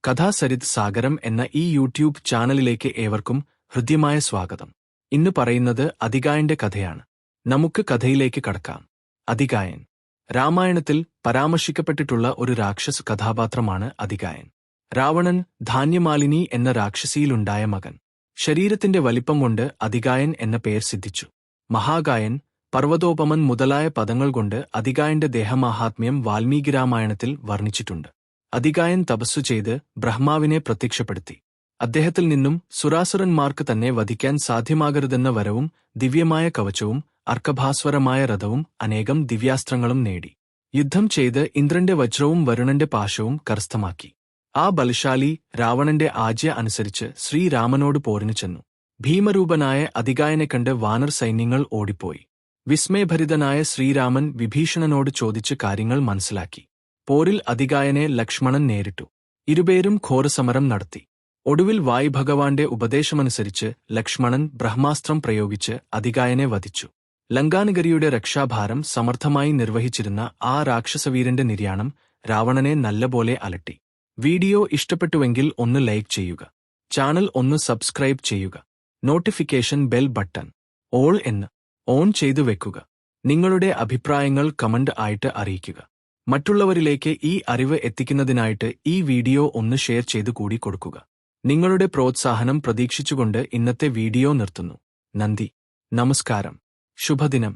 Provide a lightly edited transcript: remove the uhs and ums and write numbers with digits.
കഥാസരിത് സാഗരം എന്ന ഈ യൂട്യൂബ് ചാനലിലേക്ക് ഏവർക്കും ഹൃദ്യമായ സ്വാഗതം. ഇന്ന് പറയുന്നത് അതികായന്റെ കഥയാണ്. നമുക്ക് കഥയിലേക്ക് കടക്കാം. അതികായൻ രാമായണത്തിൽ പരാമർശിക്കപ്പെട്ടിട്ടുള്ള ഒരു രാക്ഷസ കഥാപാത്രമാണ് അതികായൻ. രാവണൻ ധാന്യമാലിനി എന്ന രാക്ഷസിയിലുണ്ടായ മകൻ. ശരീരത്തിന്റെ വലിപ്പം കൊണ്ട് അതികായൻ എന്ന പേർ സിദ്ധിച്ചു. മഹാകായൻ, പർവ്വതോപമൻ മുതലായ പദങ്ങൾ കൊണ്ട് അതികായന്റെ ദേഹമാഹാത്മ്യം വാൽമീകി രാമായണത്തിൽ വർണ്ണിച്ചിട്ടുണ്ട്. അതികായൻ തപസ്സു ചെയ്ത് ബ്രഹ്മാവിനെ പ്രത്യക്ഷപ്പെടുത്തി. അദ്ദേഹത്തിൽ നിന്നും സുരാസുരന്മാർക്ക് തന്നെ വധിക്കാൻ സാധ്യമാകരുതെന്ന വരവും ദിവ്യമായ കവചവും അർക്കഭാസ്വരമായ രഥവും അനേകം ദിവ്യാസ്ത്രങ്ങളും നേടി. യുദ്ധം ചെയ്ത് ഇന്ദ്രന്റെ വജ്രവും വരുണന്റെ പാശവും കരസ്ഥമാക്കി. ആ ബലശാലി രാവണന്റെ ആജ്ഞ അനുസരിച്ച് ശ്രീരാമനോട് പോരിനു ചെന്നു. ഭീമരൂപനായ അതികായനെ കണ്ട് വാനർ സൈന്യങ്ങൾ ഓടിപ്പോയി. വിസ്മയഭരിതനായ ശ്രീരാമൻ വിഭീഷണനോട് ചോദിച്ച് കാര്യങ്ങൾ മനസ്സിലാക്കി. പോരിൽ അതികായനെ ലക്ഷ്മണൻ നേരിട്ടു. ഇരുപേരും ഘോരസമരം നടത്തി. ഒടുവിൽ വായുഭഗവാന്റെ ഉപദേശമനുസരിച്ച് ലക്ഷ്മണൻ ബ്രഹ്മാസ്ത്രം പ്രയോഗിച്ച് അതികായനെ വധിച്ചു. ലങ്കാനഗരിയുടെ രക്ഷാഭാരം സമർത്ഥമായി നിർവഹിച്ചിരുന്ന ആ രാക്ഷസവീരന്റെ നിര്യാണം രാവണനെ നല്ലപോലെ അലട്ടി. വീഡിയോ ഇഷ്ടപ്പെട്ടുവെങ്കിൽ ഒന്ന് ലൈക്ക് ചെയ്യുക. ചാനൽ ഒന്ന് സബ്സ്ക്രൈബ് ചെയ്യുക. നോട്ടിഫിക്കേഷൻ ബെൽ ബട്ടൺ ഓൾ എന്ന് ഓൺ ചെയ്തു വെക്കുക. നിങ്ങളുടെ അഭിപ്രായങ്ങൾ കമന്റ് ആയിട്ട് അറിയിക്കുക. മറ്റുള്ളവരിലേക്ക് ഈ അറിവ് എത്തിക്കുന്നതിനായിട്ട് ഈ വീഡിയോ ഒന്ന് ഷെയർ ചെയ്തു കൂടി കൊടുക്കുക. നിങ്ങളുടെ പ്രോത്സാഹനം പ്രതീക്ഷിച്ചുകൊണ്ട് ഇന്നത്തെ വീഡിയോ നിർത്തുന്നു. നന്ദി, നമസ്കാരം, ശുഭദിനം.